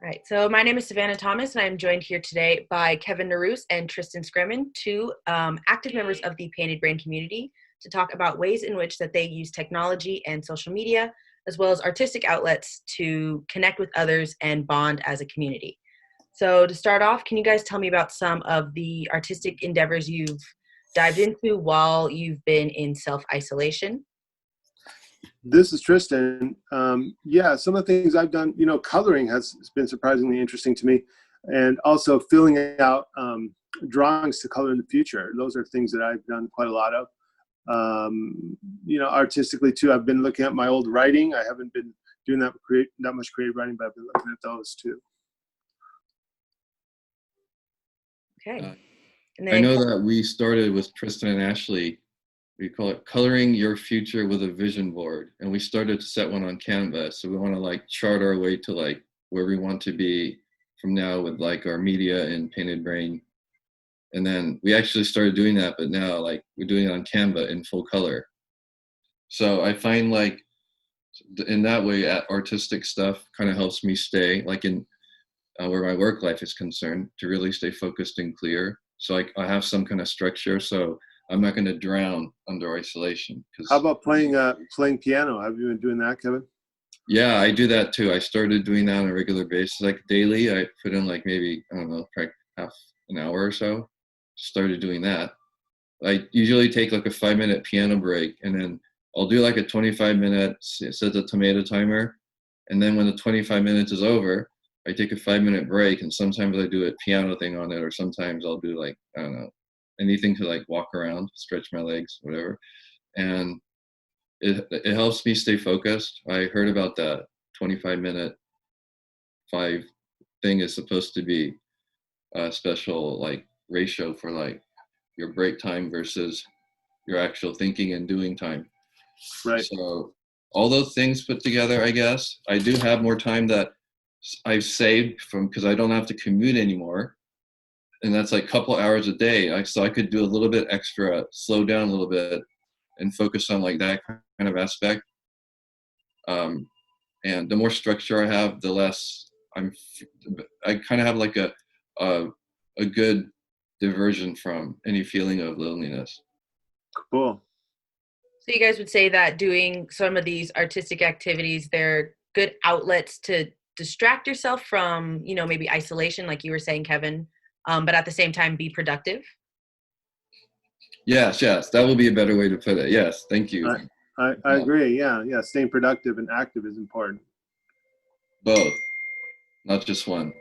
All right, so my name is Savannah Thomas, and I'm joined here today by Kevin Naruse and Tristan Scremin, two active members of the Painted Brain community, to talk about ways in which that they use technology and social media, as well as artistic outlets to connect with others and bond as a community. So to start off, can you guys tell me about some of the artistic endeavors you've dived into while you've been in self-isolation? This is Tristan. Yeah, some of the things I've done, coloring has been surprisingly interesting to me, and also filling out drawings to color in the future. Those are things that I've done quite a lot of. Artistically too, I've been looking at my old writing. I haven't been doing that much creative writing, but I've been looking at those too. Okay. And I then, know that we started with Tristan and Ashley. We call it Coloring Your Future with a Vision Board. And we started to set one on Canva. So we want to chart our way to where we want to be from now with our media and Painted Brain. And then we actually started doing that, but now we're doing it on Canva in full color. So I find in that way, artistic stuff kind of helps me stay in where my work life is concerned, to really stay focused and clear. So I have some kind of structure. So I'm not going to drown under isolation. How about playing piano? Have you been doing that, Kevin? Yeah, I do that too. I started doing that on a regular basis, daily. I put in maybe, I don't know, half an hour or so. Started doing that. I usually take a 5-minute piano break, and then I'll do a 25-minute, set the tomato timer. And then when the 25 minutes is over, I take a 5-minute break, and sometimes I do a piano thing on it, or sometimes I'll do I don't know, anything to walk around, stretch my legs, whatever. And it helps me stay focused. I heard about that 25-minute 5 thing is supposed to be a special ratio for your break time versus your actual thinking and doing time. Right. So all those things put together, I guess, I do have more time that I've saved from, because I don't have to commute anymore. And that's a couple hours a day. So I could do a little bit extra, slow down a little bit, and focus on that kind of aspect. And the more structure I have, the less I kind of have a good diversion from any feeling of loneliness. Cool. so you guys would say that doing some of these artistic activities, they're good outlets to distract yourself from, maybe isolation, like you were saying, Kevin, but at the same time be productive? Yes, that would be a better way to put it. Yes, thank you. I agree. Yeah. Staying productive and active is important. Both, not just one.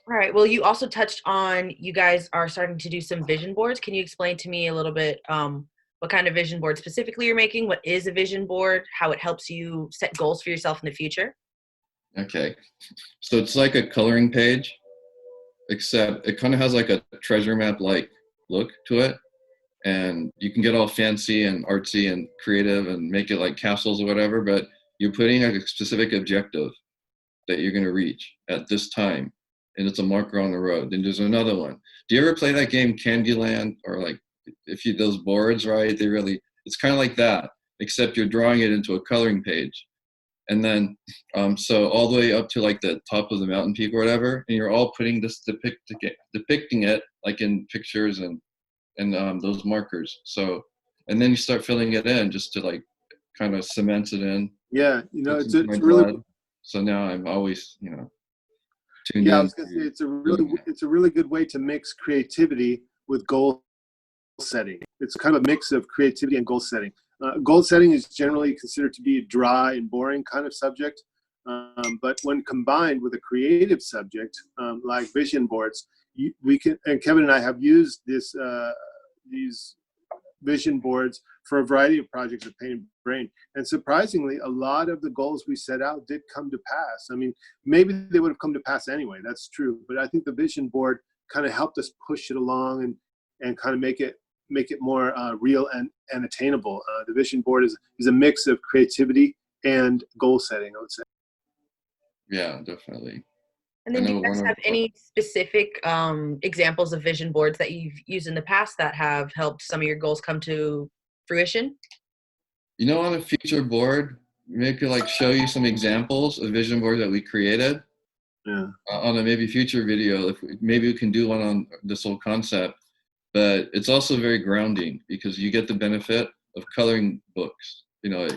All right. Well, you also touched on, you guys are starting to do some vision boards. Can you explain to me a little bit what kind of vision board specifically you're making? What is a vision board? How it helps you set goals for yourself in the future? Okay. So it's like a coloring page, except it kind of has a treasure map look to it. And you can get all fancy and artsy and creative and make it like castles or whatever, but you're putting a specific objective that you're going to reach at this time. And it's a marker on the road. Then there's another one. Do you ever play that game Candyland? Or those boards, right? It's kind of like that, except you're drawing it into a coloring page. And then, so all the way up to the top of the mountain peak or whatever, and you're all putting this, depicting it in pictures and those markers. So, and then you start filling it in just to kind of cement it in. Yeah, it's really. So now I'm always, tuned Yeah, I in. was gonna say it's a really good way to mix creativity with goal setting. It's kind of a mix of creativity and goal setting. Goal setting is generally considered to be a dry and boring kind of subject, but when combined with a creative subject like vision boards, we can. And Kevin and I have used these vision boards for a variety of projects at Painted Brain. And surprisingly, a lot of the goals we set out did come to pass. I mean, maybe they would have come to pass anyway, that's true. But I think the vision board kind of helped us push it along and kind of make it more real and attainable. The vision board is a mix of creativity and goal setting, I would say. Yeah, definitely. And then do you guys have any specific examples of vision boards that you've used in the past that have helped some of your goals come to fruition? On a future board, maybe I could show you some examples of vision boards that we created. Yeah. On a maybe future video, if maybe we can do one on this whole concept. But it's also very grounding because you get the benefit of coloring books. You know,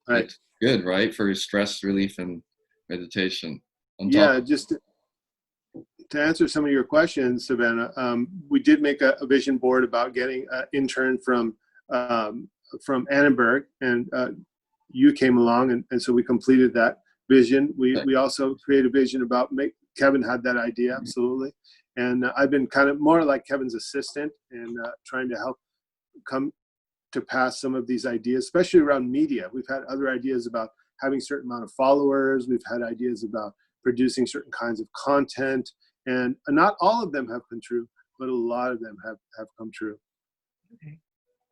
Right. it's good, right, for stress relief and meditation. On top, Yeah. Just to answer some of your questions, Savannah, we did make a vision board about getting an intern from Annenberg, and you came along, and so we completed that vision. We also created a vision about Kevin had that idea, absolutely, and I've been kind of more like Kevin's assistant and trying to help come to pass some of these ideas, especially around media. We've had other ideas about having a certain amount of followers. We've had ideas about producing certain kinds of content, and not all of them have come true, but a lot of them have come true. Okay.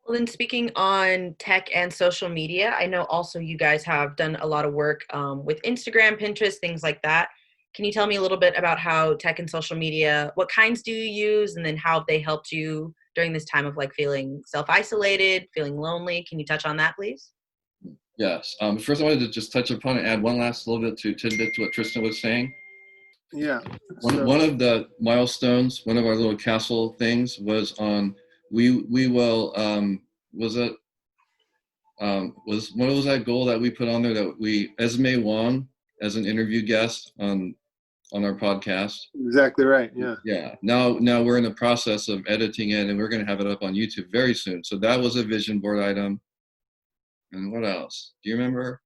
Well, then speaking on tech and social media, I know also you guys have done a lot of work with Instagram, Pinterest, things like that. Can you tell me a little bit about how tech and social media, what kinds do you use, and then how they helped you during this time of like feeling self-isolated, feeling lonely? Can you touch on that, please? yes. First, I wanted to just touch upon and add one last little bit to tidbit to what Tristan was saying. Yeah. One of the milestones, one of our little castle things was on we will was it was what was that goal that we put on there that we Esme Wong as an interview guest on our podcast. Exactly right. Yeah. Yeah. Now we're in the process of editing it, and we're going to have it up on YouTube very soon. So that was a vision board item. And what else? Do you remember?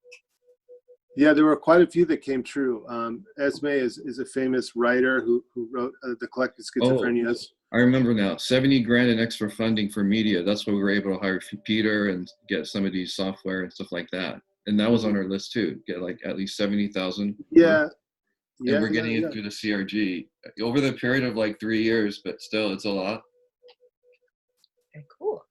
Yeah, there were quite a few that came true. Esme is a famous writer who wrote The Collective Schizophrenias. I remember now. 70 grand in extra funding for media. That's why we were able to hire Peter and get some of these software and stuff like that. And that was on our list too. Get like at least 70,000. Yeah. And we're getting it through the CRG over the period of like 3 years, but still, it's a lot. Okay, cool.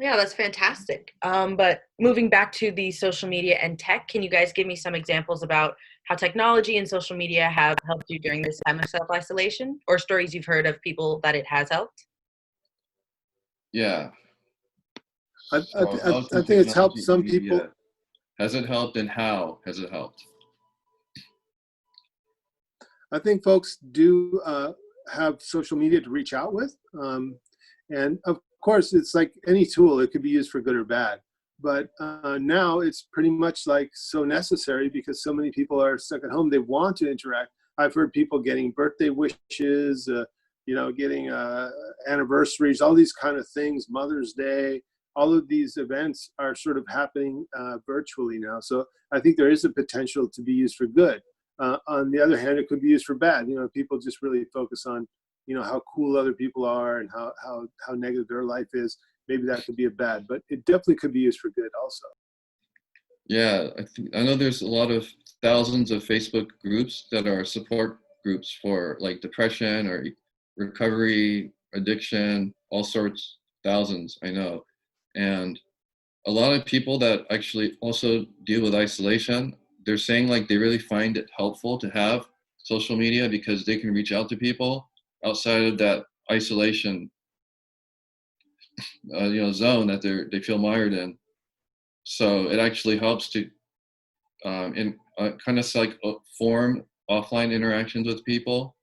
Yeah, that's fantastic. But moving back to the social media and tech, can you guys give me some examples about how technology and social media have helped you during this time of self-isolation, or stories you've heard of people that it has helped? Yeah. I think it's helped some people. Has it helped, and how has it helped? I think folks do have social media to reach out with. And of course, it's like any tool, it could be used for good or bad. But now it's pretty much like so necessary because so many people are stuck at home. They want to interact. I've heard people getting birthday wishes, getting anniversaries, all these kind of things, Mother's Day. All of these events are sort of happening virtually now. So I think there is a potential to be used for good. On the other hand, it could be used for bad. People just really focus on, how cool other people are and how negative their life is. Maybe that could be a bad, but it definitely could be used for good also. Yeah, I know there's a lot of thousands of Facebook groups that are support groups for like depression or recovery, addiction, all sorts, thousands, I know. And a lot of people that actually also deal with isolation, they're saying like they really find it helpful to have social media because they can reach out to people outside of that isolation zone that they feel mired in. So it actually helps to kind of like form offline interactions with people,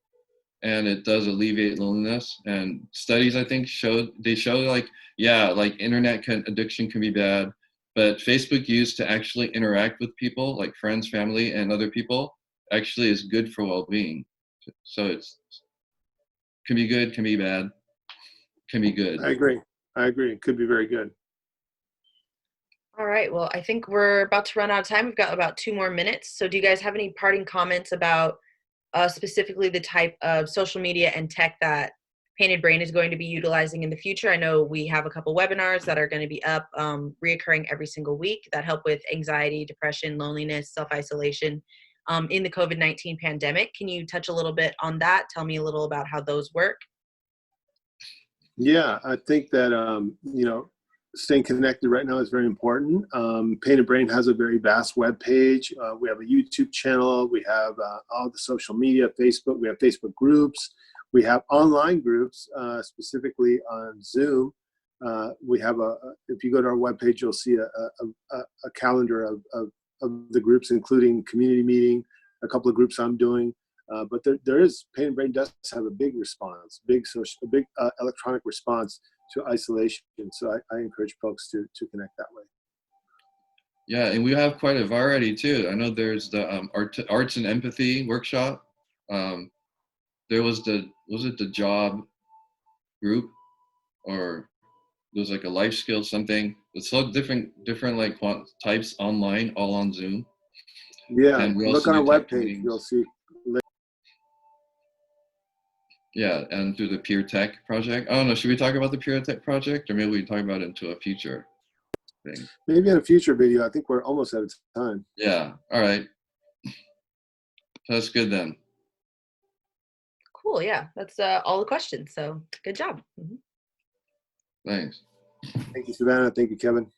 and it does alleviate loneliness. And studies I think show like internet addiction can be bad, but Facebook used to actually interact with people like friends, family, and other people actually is good for well-being. So it's can be good, can be bad, can be good. I agree. It could be very good. All right. Well, I think we're about to run out of time. We've got about 2 more minutes. So do you guys have any parting comments about specifically the type of social media and tech that Painted Brain is going to be utilizing in the future? I know we have a couple webinars that are going to be up reoccurring every single week that help with anxiety, depression, loneliness, self-isolation in the COVID-19 pandemic. Can you touch a little bit on that? Tell me a little about how those work. Yeah, I think that, staying connected right now is very important. Painted Brain has a very vast web page. We have a YouTube channel. We have all the social media, Facebook. We have Facebook groups. We have online groups, specifically on Zoom. We have if you go to our webpage, you'll see a calendar of the groups, including community meeting, a couple of groups I'm doing. But there is, Painted Brain does have a big response, big electronic response to isolation. So I encourage folks to connect that way. Yeah, and we have quite a variety too. I know there's the arts and empathy workshop. There was the job group, or there was like a life skills something. It's all different like types online, all on Zoom. Yeah, and we look also on our do tech webpage, meetings. you'll see. Yeah, and through the Peer Tech project. I don't know, should we talk about the Peer Tech project, or maybe we talk about it into a future thing? Maybe in a future video. I think we're almost out of time. Yeah, all right. That's good then. Cool. Yeah, that's all the questions. So good job. Thanks. Thank you, Savannah. Thank you, Kevin.